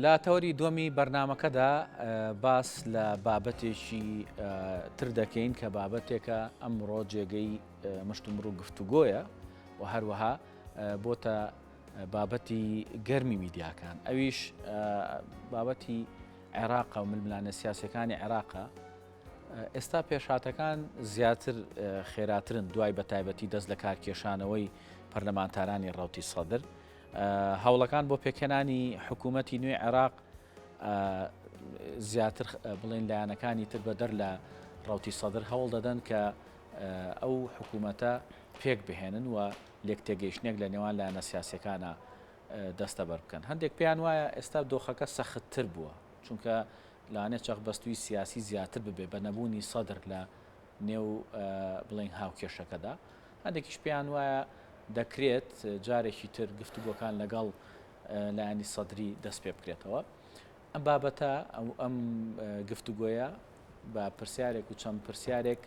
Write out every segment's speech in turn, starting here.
لە تەوەری دووەمی بەرنمەکەدا باس لە بابەتێکی تر دەکەین کە بابەتێکە ئەمڕۆ جێگەی مشتومڕ و گفتوگۆیە و هەروەها بۆتە بابەتی گەرمی میدیاکان ئەویش بابەتی عێراقە و ململانە سیاسەکانی عێراقە. ئێستا پێشهاتەکان زیاتر خێراترن دوای بە تایبەتی دەست لە کارکێشانەوەی پەرلەمانتارانی ڕەوتی سەدر. هەوڵەکان بۆ پێکەنانی حکوومەتی نوێی عێراق زیاتر بڵێن لایەنەکانی تر بەدەر لە ڕەوتی سەدر هەوڵ دەدەن کە ئەو حکوومەتە پێک بهێنن و لێک تێگەیشتنێک لە نێوان لایەنە سیاسەکانە دەستە بەر بکەن. هەندێک پێیان وایە ئێستا دۆخەکە سەختتر بووە چونکە لاانێت چەخبەستوی سیاسی زیاتر ببێ بە نەبوونی سەدر لە نێو بڵێن هاوکێشەکەدا. هەندێکیش پێیان وایە دەکرێت جارێکی تر گفتوگۆکان لەگەڵ لایەنی سەدری دەست پێ بکرێتەوە. ئەم بابەتە ئەم گفتوگۆیە بە پرسیارێک و چەند پرسیارێک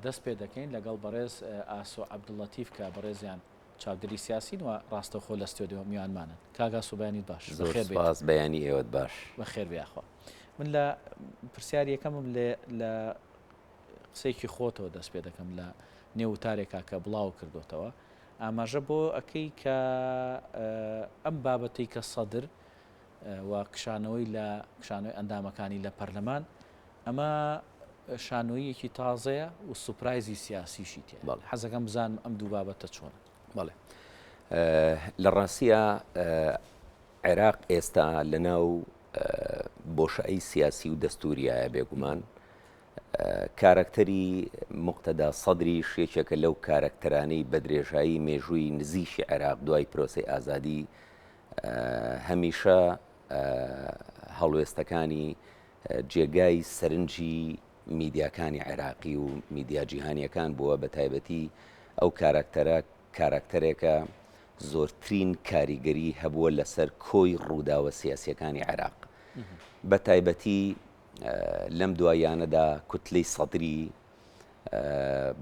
دەست پێ دەکەین لەگەڵ بەڕێز ئاسۆ عەبدوڵەتیف کە بەڕێزیان چاودێری سیاسین و ڕاستەوخۆ لە ستۆدیۆ میوانمانن. کاگا سوبیانی باش سپاس بەیانی ئێوەت باش بەخێر بیاخوا. من لە پرسیاری یەکەمم لە قسەیەکی خۆتەوە دەست پێ دەکەم لە نێوتارێکا کە بڵاو کردوتەوە ئاماژە بۆ ئەەکەی کە ئەم بابەتی کە سەدر و کشانەوەی لە کشانەوەی ئەندامەکانی لە پەرلەمان ئەمە شانۆیەکی تازەیە و سوپرایزی سیاسیشی تێ. حەزەکەم بزانم ئەم دوو بابەتە چۆنە. بەڵێ لە ڕاستیە عێراق ئێستا لەناو بۆشایی سیاسی و دەستوریایە بێگومان کارکتەری مقتەدا سەدری شێچێکە لەو کارکتەرانەی بە درێژایی مێژووی نزیشی عێراق دوای پرۆسی ئازادی هەمیشە هەڵوێستەکانی جێگای سەرنجی میدیاکانی عێراقی و میدیا جیهانیەکان بووە بە تایبەتی ئەو کارکتەرێکە زۆرترین کاریگەری هەبووە لەسەر کۆی ڕووداوە سیاسیەکانی عێراق بە تایبەتی لەم دوایانەدا کوتلەی سەدری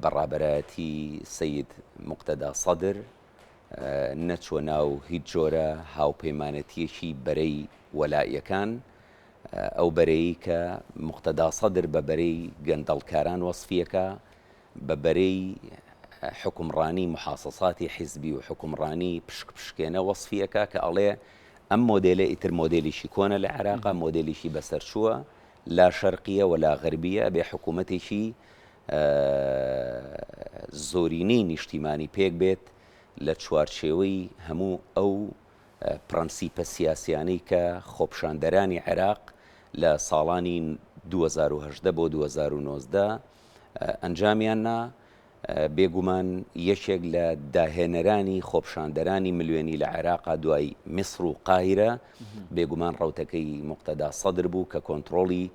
بەڕابەرایەتی سەید مقتەدا سەدر نەچوە ناو هیچ جۆرە هاوپەیمانەتیەکی بەرەی وەلاییەکان ئەو بەرەی کە مقتەدا سەدر بە بەرەی گەندەڵکاران وەسفیەکە بە بەرەی حکومڕانی محاسەساتی حیزبی و حکومڕانی پشکێنە وەسفیەکە کە ئەڵێ ئەم مۆدێلە ئیتر مۆدێلیشی کۆنە لە عێراقا مۆدێلیشی بەسەرچووە لا شەرقیە و لا غەربیە بێ حکوومەتێکی زۆرینەی نیشتیمانی پێک بێت لە چوارچێوەی هەموو ئەو پرەنسیپە سیاسیانەی کە خۆپشاندەرانی عێراق لە ساڵانی 2010 بۆ 2019 ئەنجامیاننا بێگومان یەکێک لە داهێنەرانی خۆپشاندەرانی ملیێنی لە عێراقا دوای میسر و قاهیرە بێگومان ڕەوتەکەی مقتەدا سەدر بوو کە کۆنتڕۆڵی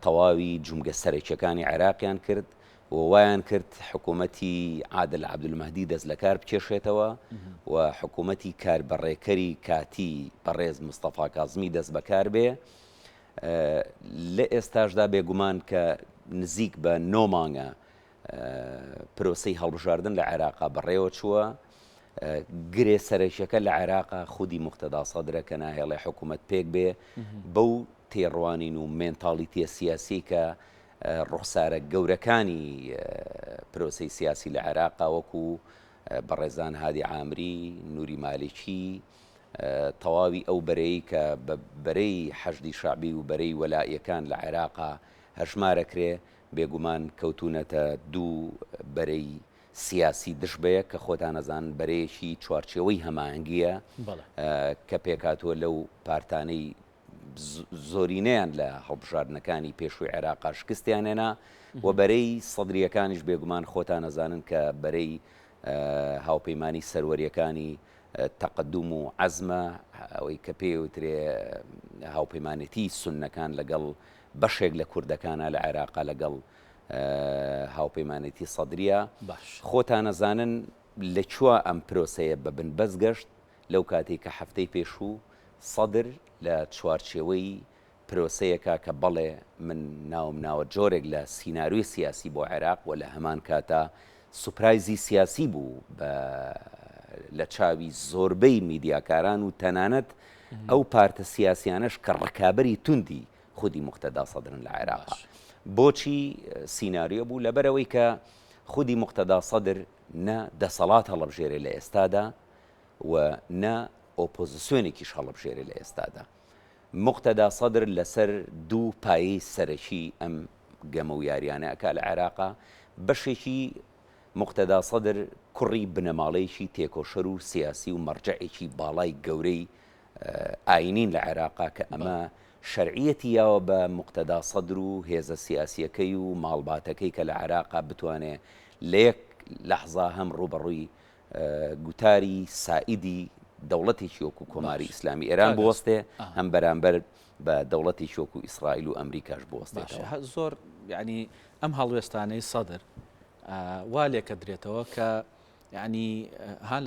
تەواوی جومگە سەرەکیەکانی عێراقیان کرد و وایان کرد حکوومەتی عادل عەبدولمەهدی دەست لە کار بکێشێتەوە و حکوومەتی کاربەڕێکەری کاتی بەڕێز مستەفا کاظمی دەست بەکار بێ. لە ئێستاشدا بێگومان کە نزیک بە 9 مانگە پرۆسەی هەڵبژاردن لە عێراقا بەڕێوە چووە گرێ سەرەکیەکە لە عێراقا خودی مقتەدا سەدرە کە ناهێڵێ حکوومەت پێک بێ بەو تێڕوانین و مێنتاڵیتیە سیاسی کە ڕوخسارە گەورەکانی پرۆسەی سیاسی لە عێراقا وەکو بەڕێزان هادی عامری نووری مالکی تەواوی ئەو بەرەی کە بە بەرەی حەشدی شعبی و بەرەی وەلاییەکان لە عێراقا هەژمارەکرێ بێگومان کەوتونەتە دوو بەرەی سیاسی دژبەیە کە خۆتان نەزان بەرەیەکی چوارچێوەی هەماهەنگیە کە پێکاتوە لەو پارتانەی زۆرینەیان لە هەڵبژاردنەکانی پێشووی عێراقا شکستیانێنا و بەرەی سەدریەکانیش بێگومان خۆتان نەزانن کە بەرەی هاوپەیمانی سەروەریەکانی تەقدم و عەزمە ئەوەی کە پێوترێ هاوپەیمانەتی سوننەکان لەگەڵ بەشێک لە کوردەکانە لە عێراقا لەگەڵ هاوپەیمانەتی سەدریە خۆتان نەزانن لەکوێ ئەم پرۆسەیە بە بنبەست گەشت لەو کاتێک کە هەفتەی پێشوو سەدر لە چوارچێوەی پرۆسەیەکە کە بەڵێ من ناوم ناوە جۆرێک لە سیناریۆی سیاسی بۆ عێراق و لە هەمان کاتە سوپرایزی سیاسی بوو لە چاوی زۆربەی میدیاکاران و تەنانەت ئەو پارتە سیاسیانش کە ڕکابەری توندی خودی مقتەدا سەدرن لە عێراقا. بۆچی سیناریۆ بوو؟ لەبەرەوەی کە خودی مقتەدا سەدر نە دەسەڵات هەڵەبژێرێ لە ئێستادا و نە ئۆپۆزیسیۆنێکیش هەڵەبژێرێ لە ئێستادا. مقتەدا سەدر لەسەر دوو پایەی سەرەکی ئەم گەمە و یاریانە ئەکا لە عێراقا. بەشێکی مقتەدا سەدر کوڕی بنەماڵەیەکی تێکۆشەر و سیاسی و مەرجەعێکی باڵای گەورەی ئاینین لە عێراقا کە ئەمە شەرعیەتی یاوە بە مقتەدا سەدر و هێزە سیاسیەکەی و ماڵباتەکەی کە لە عێراقا بتوانێت لە یەک لەحظا هەم ڕوبەڕووی گوتاری سائیدی دەوڵەتێکی وەکو کۆماری ئیسلامی ئێران بوەستێ، هەم بەرامبەر بە دەوڵەتێکی وەکو ئیسرائیل و ئەمریکاش بوەستێتەوە. زۆر یعنی ئەم هەڵوێستانەی سەدر وا لێکە درێتەوە کە یعنی ها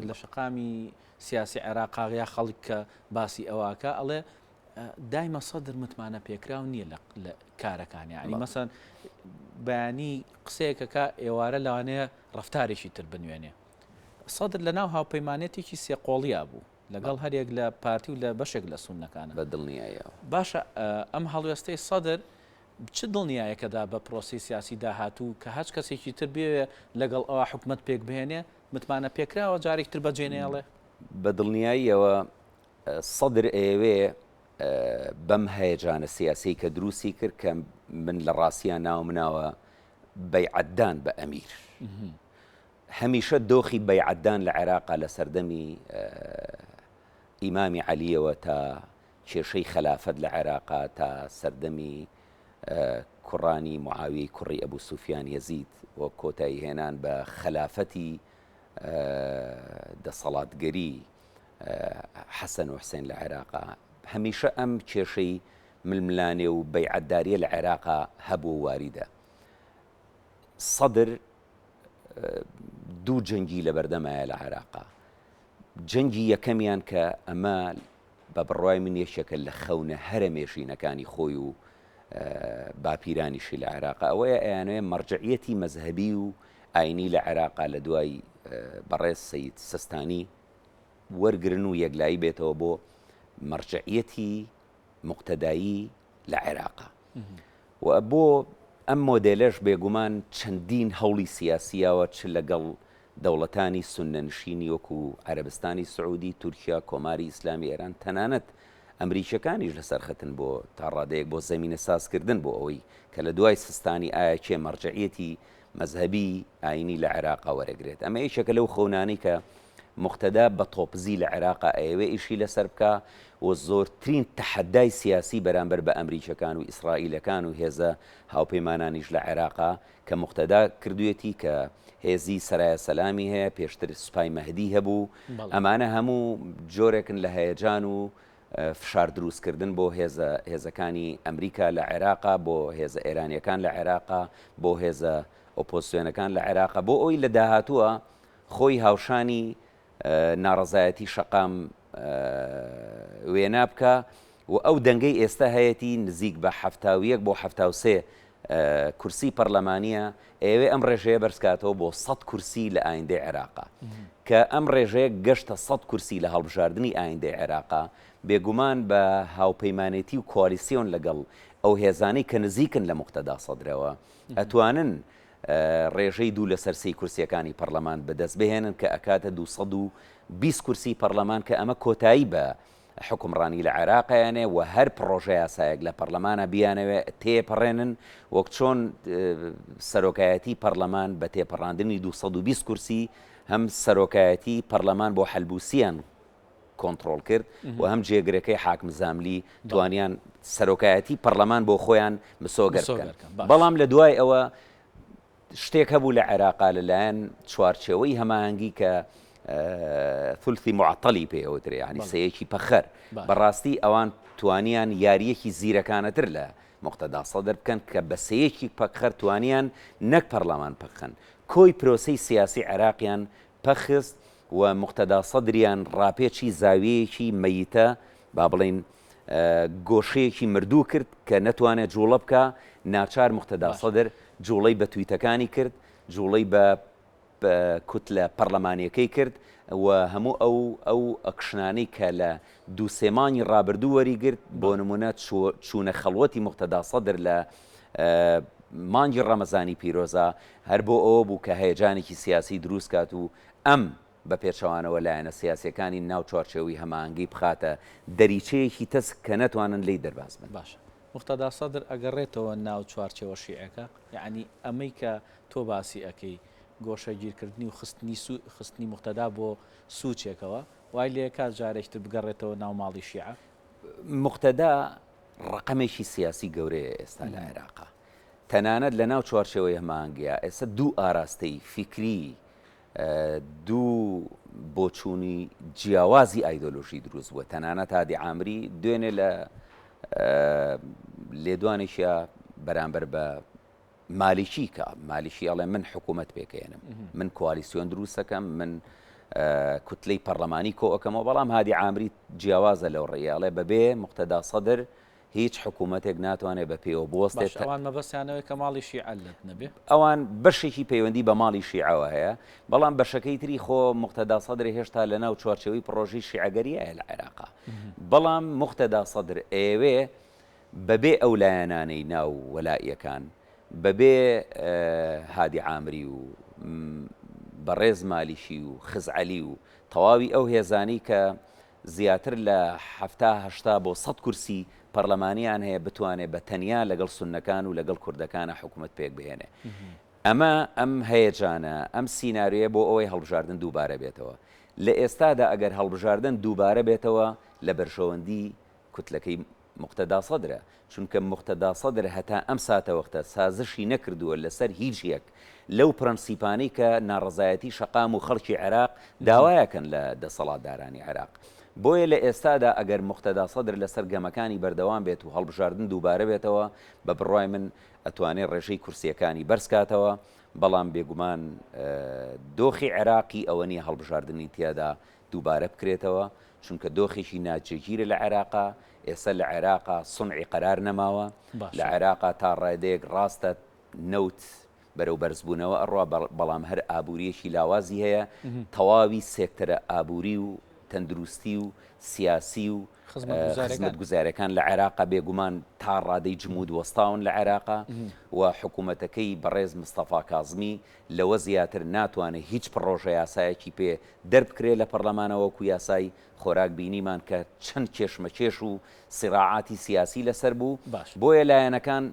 لە شقامی سیاسی عێراقا یا خەڵک کە باسی ئەوواکە ئەڵێ دایمە سەدر متمانە پێکراو نییە لە کارەکانی، ینی مەسەن بەیانی قسەیەکەکە ئێوارە لەوانەیە ڕفتارێکی تر بنوێنێ. سەدر لە ناو هاوپەیمانێتێکی سێقۆڵیا بوو لەگەڵ هەرێک لە پارتی و لە بەشێک لە سونەکانە بە دڵنیایەوە. باشە ئەم هەڵوێستەی سەدر چ دڵنیایەکەدا بە پرۆسی سیاسی داهاتوو کە هەچ کەسێکی تر بێوێ لەگەڵ ئەوە حکومت پێک بهێنێ متمانە پێکراوە جارێک تر بەجێنێڵێ؟ بە دڵنیاییەوە سەدر ئێوێ بەم هەیەجانە سیاسی کە دروستی کرد کە من لە ڕاستیان ناو مناوە بەیعەتدان بە ئەمیر. هەمیشە دۆخی بەیعەتدان لە عێراقا لە سەردەمی ئیمامی عەلیەوە تا کێشەی خلافەت لە عێراقا تا سەردەمی کوڕانی معاویەی کوڕی ئەبوو سوفیان یەزید وە کۆتایی هێنان بە خلافەتی دەسەڵاتگەری حەسەن و حوسێن لە عێراقا. هەمیشە ئەم کێشەی ململانێ و بەیعەتداریە لە عێراقا هەبوو واریدە. سەدر دوو جەنگی لە بەردەمایە لە عێراقا. جەنگی یەکەمیان کە ئەمە بە بڕوای من یەکێکە لە خەونە هەرەمێشینەکانی خۆی و باپیرانیشی لە عێراقا ئەوەیە ئەیانوێ مەرجعیەتی مەزهبی و ئاینی لە عێراقا لە دوای بەڕێز سەید سەستانی وەرگرن و یەکلایی بێتەوە بۆ مەرجعیەتی مقتەدایی لە عێراقا. و بۆ ئەم مۆدێلەش بێگومان چەندین هەوڵی سیاسیەوە چ لەگەڵ دەوڵەتانی سونەنشینی وەکو عەرەبستانی سعودی، تورکیا، کۆماری ئیسلامی ئێران، تەنانەت ئەمریکیەکانیش لەسەرخەتن بۆ تا ڕادەیەک بۆ زەمینە سازکردن بۆ ئەوەی کە لە دوای سستانی ئایا چێ مەرجعیەتی مەزهبی ئاینی لە عێراقا وەرەگرێت. ئەمە یەکێکە لەو خەونانەی کە مقتەدا بە تۆپزی لە عێراقا ئەوێ ئیشی لەسەر بکە و زۆرترین تەحەدای سیاسی بەرامبەر بە ئەمریکیەکان و ئیسرائیلەکان و هێزە هاوپەیمانانیش لە عێراقا کە مقتەدا کردوێتی کە هێزی سەرایە سەلامی هەیە، پێشتر سوپای مەهدی هەبوو. ئەمانە هەموو جۆرێکن لە هەیەجان و فشار دروستکردن بۆ هێزەکانی ئەمریکا لە عێراقا، بۆ هێزە ئێرانیەکان لە عێراقا، بۆ هێزە ئۆپۆزیسیۆنەکان لە عێراقا، بۆ ئەوی لە داهاتووە خۆی هاوشانی ناڕەزایەتی شەقام وێنا بکە و ئەو دەنگەی ئێستا هەیەی نزیک بە 71 بۆ 73 کورسی پەرلەمانیە ئێوێ ئەم ڕێژەیە بەرزکاتەوە بۆ 100 کورسی لە ئایندەی عێراقا کە ئەم ڕێژەیە گەشتە 100 کورسی لە هەڵبژاردننی ئایندەی عێراقا بێگومان بە هاوپەیمانێتی و کۆالیسیۆن لەگەڵ ئەو هێزانەی کە نزیکن لە مقتەدا سەدرەوە ئەتوانن ڕێژەی دوو لە سەرسی کورسیەکانی پەرلەمان بەدەست بهێنن کە ئەکاتە 220 کورسی پەرلەمان کە ئەمە کۆتایی بە حکومڕانی لە عێراقیانێ و هەر پرۆژە یاسایەک لە پەرلەمانە بیانەوێ تێپەڕێنن وەک چۆن سەرۆکایەتی پەرلەمان بە تێپەڕاندنی 220 کورسی هەم سەرۆکایەتی پەرلەمان بۆ حەلبوسیان کۆنتڕۆڵ کرد و هەم جێگرەکەی حاکم زاملی توانیان سەرۆکایەتی پەرلەمان بۆ خۆیان مسۆگەر بکەن. بەڵام لە دوای ئەوە شتێک هەبوو لە عێراقا لەلایەن چوارچێوەی هەماهەنگی کە ثلثی معطلی پێوترێ ینی سەیەکی پەخەر بەڕاستی ئەوان توانیان یاریەکی زیرەکانەتر لە مقتەدا سەدر بکەن کە بە سەیەکی پەخەر توانیان نەک پەرلەمان پەخەن کۆی پرۆسەی سیاسی عێراقیان پەخست و مقتەدا سەدریان ڕاپێکی زاویەیەکی مەیتە با بڵین گۆشەیەکی مردوو کرد کە نەتوانێت جوڵە بکە ناچار مقتەدا سەدر جوڵەی بە تویتەکانی کرد جوڵەی بە کوتلە پەرلەمانیەکەی کرد و هەموو ئەو ئەکشنانەی کە لە دوو سێمانی ڕابردوو وەریگرت بۆ نمونە چوونە خەڵوەتی مقتەدا سەدر لە مانگی ڕەمەزانی پیرۆزە هەر بۆ ئەوە بوو کە هەیەجانێکی سیاسی دروست کات و ئەم بە پێچەوانەوە لایەنە سیاسەکانی ناو چوارچێوەی هەماهەنگی بخاتە دەریچەیەکی تەس کە نەتوانن لی دەرباز بن. باشە مقتەدا سەدر ئەگەڕێتەوە ناو چوارچێوە شیعەکە یعنی ئەمەی کە تۆ باسی ئەەکەی گۆشەگیرکردنی و خستنی مقتەدا بۆ سوچێکەوە وای لێ کات جارێکتر بگەڕێتەوە ناو ماڵی شیعە. مقتەدا ڕقەمێکی سیاسی گەورەیە ئێستا لە عێراقا تەنانەت لە ناو چوارچێوەی هەماهەنگیە ئێستا دوو ئاراستەی فیکری دوو بۆچوونی جیاوازی ئایدۆلۆژی دروست بووە تەنانەت هادی عامری دوێنێ لە لێدوانێکیە بەرامبەر بە مالیکی کە مالیشی ئەڵێ من حکوومەت پێکەێنم من کوالیسیۆن دروست دەکەم من کوتلەی پەرلەمانی کۆ ئەەکەمەوە بەڵام هادی عامری جیاوازە لەو ڕێیاڵێ بەبێ مقتەدا سەدر هیچ حکوومەتێک ناتوانێت بە پێوە بوەستێت ئەوان مەبەستیانەوەی کە ماڵی شیعە نەبێ ئەوان بەشێکی پەیوەندی بە ماڵی شیعەوە هەیە بەڵام بەشەکەی تری خۆ مقتەدا سەدر هێشتا لە ناو چوارچێوەی پرۆژەی شیعەگەریایە لە عێراقا بەڵام مقتەدا سەدر ئێوێ بەبێ ئەو لایەنانەی ناو وەلاییەکان بەبێ هادی عامری و بەڕێز مالیشی و خزعەلی و تەواوی ئەو هێزانی کە زیاتر لە 70 بۆ 100 کورسی پەرلەمانیان هەیە بتوانێت بە تەنیا لەگەڵ سونەکان و لەگەڵ کوردەکانە حکوومەت پێک بهێنێ ئەم هەیەجانە ئەم سیناریۆیە بۆ ئەوەی هەڵبژاردن دووبارە بێتەوە لە ئێستادا ئەگەر هەڵبژاردن دووبارە بێتەوە لە بەرژەوەندی کوتلەکەی مقتەدا سەدرە چونکە مقتەدا سەدر هەتا ئەم ساتەوەختە سازشی نەکردووە لەسەر هیچ یەک لەو پرەنسیپانەی کە ناڕزایەتی شەقام و خەڵکی عێراق داوایەکەن لە دەسەڵاتدارانی عێراق بۆیە لە ئێستادا ئەگەر مقتەدا سەدر لەسەر گەمەکانی بەردەوام بێت و هەڵبژاردن دووبارە بێتەوە بە بڕوای من ئەتوانێت ڕێژەی کورسیەکانی بەرزکاتەوە بەڵام بێگومان دۆخی عێراقی ئەوە نیە هەڵبژاردننی تیادا دووبارە بکرێتەوە چونکە دۆخێکی ناجێگیرە لە عێراقا ئێستا لە عێراقا سونعی قەرار نەماوە لە عێراقا تا ڕادەیەک ڕاستە نەوت بەرەو بەرزبوونەوە ئەڕوا بەڵام هەر ئابوووریەکی لاوازی هەیە تەواوی سێکتەرە ئابووری و تەندروستی و سیاسی و خزمەت گوزارەکان لە عێراقا بێگومان تا ڕادەی جمود وەستاون لە عێراقا و حکوومەتەکەی بەڕێز مستەفا کاظمی لەوە زیاتر ناتوانێت هیچ پڕۆژە یاسایەکی پێ دەربکرێت لە پەرلەمانەوەکو یاسای خۆراک بینیمان کە چەند کێشمەکێش و سیراعاتی سیاسی لەسەر بوو بۆیە لایەنەکان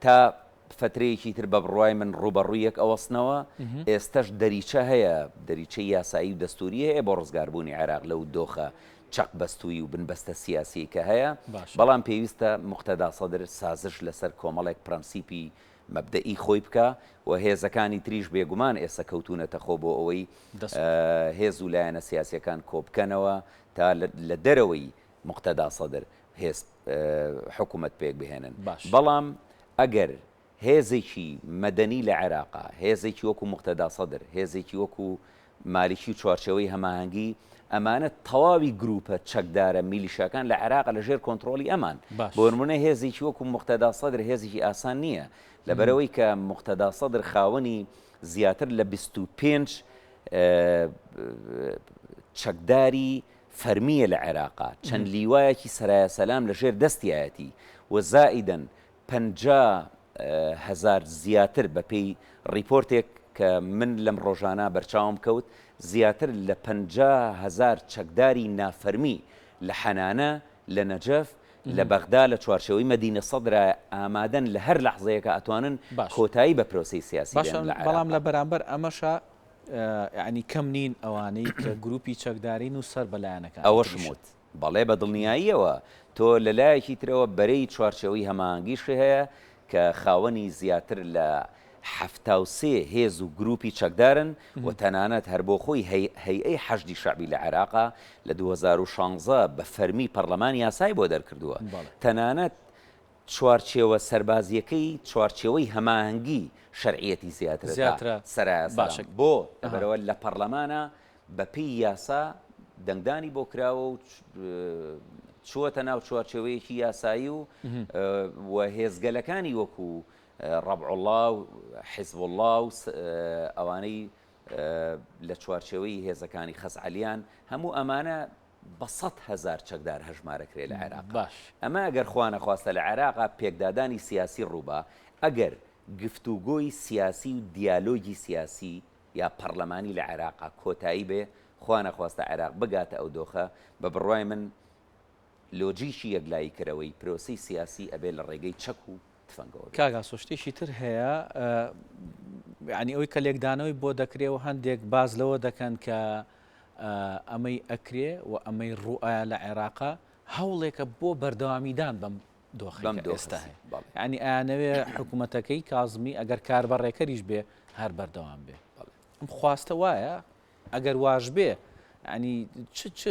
تا فترەیەکی تر بە بڕوای من ڕوبەڕوویەک ئەوەستنەوە ئێستش دەریچە هەیە دەریچەی یاسایی و دەستوری هەیە بۆ ڕزگاربوونی عێراق لەو دۆخە چەق بەستووی و بنبەستە سیاسی کە هەیە بەڵام پێویستە مقتەدا سەدر سازش لەسەر کۆمەڵێک پرەنسیپی مەبدەئی خۆی بکە و هێزەکانی تریش بێگومان ئێستا کەوتونەتە خۆ بۆ ئەوەی هێز و لایەنە سیاسیەکان کۆبکەنەوە تا لە دەرەوەی مقتەدا سەدر هێز حکوومەت پێک بهێنن بەڵام ئەگەر هێزێکی مەدەنی لە عێراقا هێزێکی وەکو مقتەدا سەدر هێزێکی وەکو مالیکی چوارچەوەی هەماهەنگی ئەمانە تەواوی گروپە چەکدارە میلیشەکان لە عێراق لەژێر کۆنتترۆلی ئەمان بۆ نمونە هێزێکی وەکو مقتەدا سەدر هێزێکی ئاسان نییە لەبەرەوەی کە مقتەدا سەدر خاوەنی زیاتر لە 25 چەکداری فەرمیە لە عێراقا چەند لیوایەکی سەرایە سەلام لەژێر دەستیایەتی و زائیدەن 50,000 زیاتر بەپێی ڕیپۆرتێک کە من لەم ڕۆژانە بەرچاوم کەوت زیاتر لە 50,000 چەکداری نافەرمی لە حەنانە لە نەجەف لە بەغدا لە چوارچەوەی مەدینە سەدرا ئامادەن لە هەر لەحظەیەکە ئەتوانن کۆتایی بە پرۆسی سیاسی بەڵام لە بەرامبەر ئەمەشە ینی کەم نین ئەوانەی کە گروپی چەکدارین و سەر بەلایەنەکان ئەوە شموت بەڵێ بە دڵنیاییەوە تۆ لەلایەکی ترەوە بەرەی چوارچەوەی هەماهەنگیش هەیە کە خاوەنی زیاتر لە 73 هێز و گروپی چەکدارن و تەنانەت هەر بۆ خۆی هەیئەی حەشدی شەعبی لە عێراقا لە 2016 بە فەرمی پەرلەمانی یاسای بۆ دەرکردووە تەنانەت چوارچێوە سەربازیەکەی چوارچێوەی هەماهەنگی شەرعیەتی زیاترە سەرایە بۆ لەبەرەوە لە پەرلەمانە بەپێی یاسا دەنگدانی بۆ کراوە و چووەتە ناو چوارچێوەیەکی یاسایی و هێزگەلەکانی وەکو ڕەبعوڵڵا و حیزب الله و ئەوانەی لە چوارچێوەی هێزەکانی خەزعەلیان هەموو ئەمانە بە 100,000 چەکدار هەژمارەکرێت لە عێراق. باش ئەمە ئەگەر خوا نەخواستە لە عێراقا پێکدادانی سیاسی ڕووبا ئەگەر گفتوگۆی سیاسی و دیالۆگی سیاسی یا پەرلەمانی لە عێراقا کۆتایی بێ خوا نەخواستە عێراق بگاتە ئەو دۆخە بە بڕوای من لۆجیکی یەکلاییکردنەوەی پرۆسی سیاسی ئەبێ لە ڕێگەی چەک و تفەنگەوە. کاگا سۆشتێکی تر هەیە ینی ئەوەی کە لێکدانەوەی بۆ دەکرێت و هەندێک باز لەوە دەکەن کە ئەمەی ئەکرێ و ئەمەی ڕوئایە لە عێراقا هەوڵێکە بۆ بەردەوامیدان بەم دۆخی ئێستا هەیە. ینی ئەیانەوێ حکوومەتەکەی کازمی ئەگەر کاربەڕێکەریش بێ هەر بەردەوام بێ. ئەم خواستە وایە ئەگەر واژ بێ ینی چ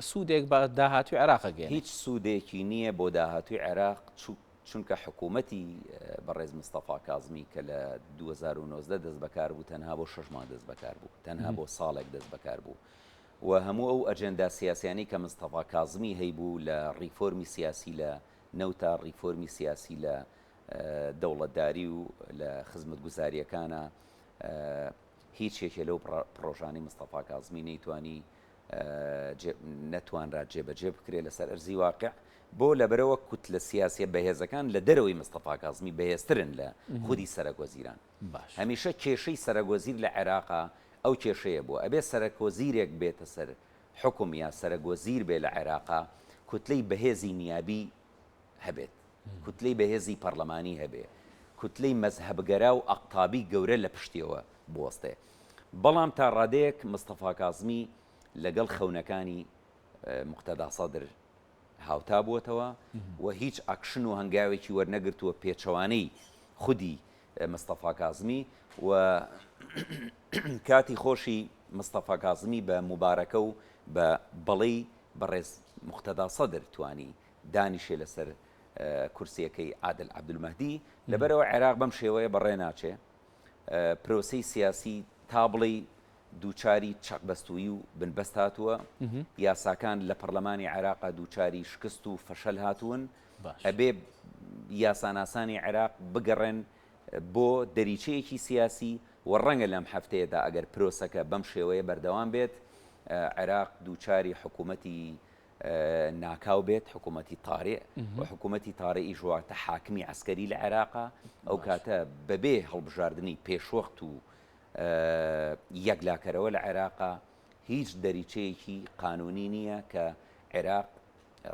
سوودێک بە داهاتوی عێراقەگەێن؟ هیچ سوودێکی نییە بۆ داهاتوی عێراق چونکە حکوومەتی بەڕێز مستەفا کازمی کە لە 2019 دەست بەکار بوو تەنها بۆ 6 مانگ دەست بەکار بوو، تەنها بۆ ساڵێک دەست بەکار بوو و هەموو ئەو ئەجەندا سیاسیانی کە مستەفا کازمی هەیبوو لە ڕیفۆرمی سیاسی لە نەوتا ڕیفۆرمی سیاسی لە دەوڵەتداری و لە خزمەتگوزاریەکانە هیچێکێ لەو پرۆژانی مستەفا کازمی نەیتوانی نەتوانرا جێبەجێ بکرێت لەسەر ئەرزی واقع بۆ لەبەرەوە کوتلە سیاسیە بەهێزەکان لە دەرەوەی مستەفا کازمی بەهێزترن لە خودی سەرۆکوەزیران. هەمیشە کێشەی سەرۆکوەزیر لە عێراقا ئەو کێشەیە بووە ئەبێ سەرۆکوەزیرێک بێتە سەر حکم یا سەرۆکوەزیر بێ لە عێراقا کوتلەی بەهێزی نیابی هەبێت، کوتلەی بەهێزی پەرلەمانی هەبێ، کوتلەی مەزهەبگەرا و ئەقتابی گەورە لە پشتیەوە بوەستێ. بەڵام تا ڕادەیەک مستەفا کازمی لەگەڵ خەونەکانی موقتەدا سەدر هاوتا بووەتەوە و هیچ ئەکشن و هەنگاوێکی وەرنەگرتووە پێچەوانەی خودی مستەفا کازمی و کاتی خۆشی مستەفا کازمی بە مبارەکە و بە بەڵێی بەڕێز موقتەدا سەدر توانی دانیشێ لەسەر کورسیەکەی عادل عەبدولمەهدی لەبەرەوە عێراق بەم شێوەیە بەڕێ ناچێ پرۆسەی سیاسی تا بڵێ دووچاری چەقبەستووی و بنبەست هاتووە یاساکان لە پەرلەمانی عێراقا دووچاری شکست و فەشەل هاتوون ئەبێ یاساناسانی عێراق بگەڕێن بۆ دەریچەیەکی سیاسی و ڕەنگە لەم هەفتەیەدا ئەگەر پرۆسەکە بەم شێوەیە بەردەوام بێت عێراق دووچاری حکوومەتی ناکاو بێت حکوومەتی تاڕێ و حکوومەتی تاڕێی ژواتە حاکمی عسکەری لە عێراقا ئەو کاتە بەبێ هەڵبژاردننی پێشوەخت و یەکلاکەرەوە لە عێراقا هیچ دەریچەیەکی قانونی نییە کە عێراق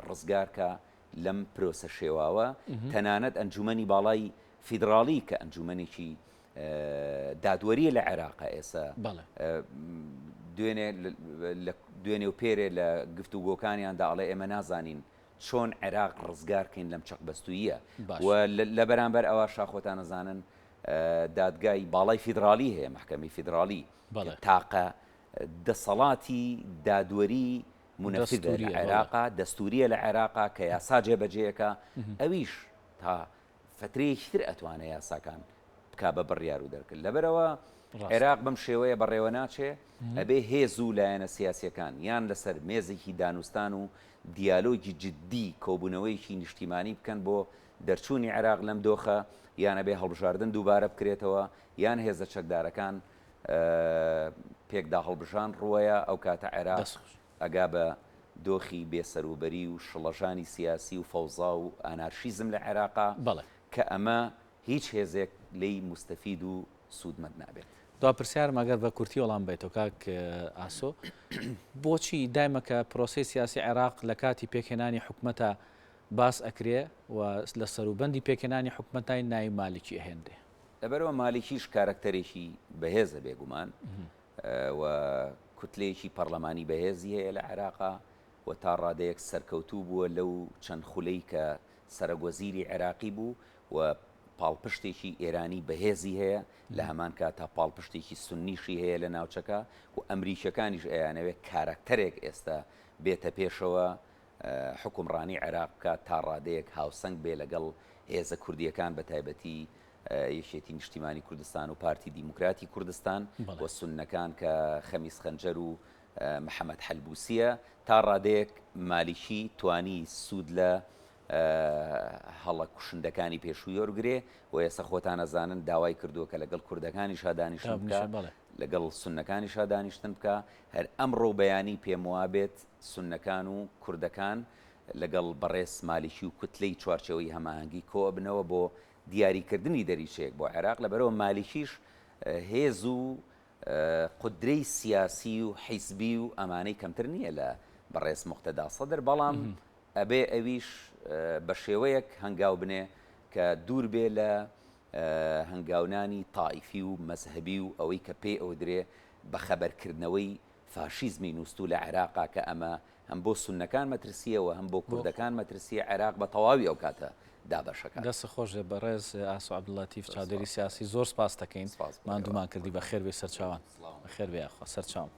ڕزگارکە لەم پرۆسە شێواوە تەنانەت ئەنجومەنی باڵای فیدراڵی کە ئەنجومەنێکی دادوەریە لە عێراقا ئێستا دوێنێ و پێرێ لە گفتوگۆکانیاندا ئەڵێ ئێمە نازانین چۆن عێراق ڕزگارکەین لەم چەقبەستویە و لە بەرامبەر ئەوە شاخۆتان نەزانن دادگای باڵای فیدراڵی هەیە محکەمەی فیدراڵی تاقە دەسەڵاتی دادوەری منەفیدە لە عێراقا دەستوریە لە عێراقا کە یاسا جێبەجێیەکە ئەویش تا فترەیەکی تر ئەتوانە یاساکان بکا بە بڕیار و دەرکرد لەبەرەوە عێراق بەم شێوەیە بەڕێوە ناچێ ئەبێ هێز و لایەنە سیاسیەکان یان لەسەر مێزێکی دانوستان و دیالۆگی جددی کۆبوونەوەیکی نیشتیمانی بکەن بۆ دەرچوونی عێراق لەم دۆخە یانە بێ هەڵبژاردن دووبارە بکرێتەوە یان هێزە چەکدارەکان پێکدا هەڵبژان ڕووەیە ئەو کاتە عێراق ئەگا بە دۆخی بێسەروبەری و شڵەژانی سیاسی و فەوزا و ئانارشیزم لە عێراقا کە ئەمە هیچ هێزێک لی مستەفید و سوودمەند نابێت. دوا پرسیارم ئەگەر بە کورتی وەڵام بێتەوە کاک ئاسۆ بۆچی دایمەکە پرۆسی سیاسی عێراق لە کاتی پێکهێنانی حکومەتە باس ئەکرێ و لە سەروبەندی پێکهێنانی حکومەتای ناوی مالیکی ئەهێندێ لەبەرەوە مالیکیش کارکتەرێکی بەهێزە بێگومان و کوتلەیەکی پەرلەمانی بەهێزی هەیە لە عێراقا و تا ڕادەیەک سەرکەوتوو بووە لەو چەند خولەی کە سەرۆکوەزیری عێراقی بوو و پاڵپشتێکی ئێرانی بەهێزی هەیە لە هەمان کات تا پاڵپشتێکی سنیشی هەیە لە ناوچەکە و ئەمریکەکانیش ئەیانەوێت کارکتەرێک ئێستا بێتە پێشەوە حکومڕانی عێراق بکە تا ڕادەیەک هاوسەنگ بێ لەگەڵ هێزە کوردیەکان بە تایبەتی یەکێتی نیشتیمانی کوردستان و پارتی دیموکراتی کوردستان و سونەکان کە خەمیس خەنجەر و محەممەد حەلبوسیە تا ڕادەیەک مالیکی توانی سوود لە هەڵە کوشندەکانی پێشووی وەرگێ و ئێستا خۆتان نەزانن داوای کردووە کە لەگەڵ کوردەکانی شادانیشت لەگەڵ سونەکانیشا دانیشتن بکە هەر ئەمڕۆ بەیانی پێم وا بێت سونەکان و کوردەکان لەگەڵ بەڕێز مالیکی و کوتلەی چوارچەوەی هەماهەنگی کۆ بنەوە بۆ دیاریکردنی دەریچەیەک بۆ عێراق لەبەرەوە مالیکیش هێز و قدرەی سیاسی و حیزبی و ئەمانەی کەمتر نییە لە بەڕێز موقتەدا سەدر بەڵام ئەبێ ئەویش بە شێوەیەک هەنگاو بنێ کە دوور بێ لە هەنگاونانی تائیفی و مەزهبی و ئەوەی کە پێی ئەو درێ بە خەبەرکردنەوەی فاشیزمی نووسست و لە عێراقا کە ئەمە هەم بۆ سونەکان مەترسیەوە هەم بۆ کوردەکان مەترسیە عێراق بە تەواوی ئەو کاتە دابەشەکە دەست خۆش بەڕێز ئاسو عەبدوڵاتیف چاودێری سیاسی زۆر سپاس دەکەین ماندوومان کردی بە خێر بێ سەرچاوان بە خێر بێ سەرچاوم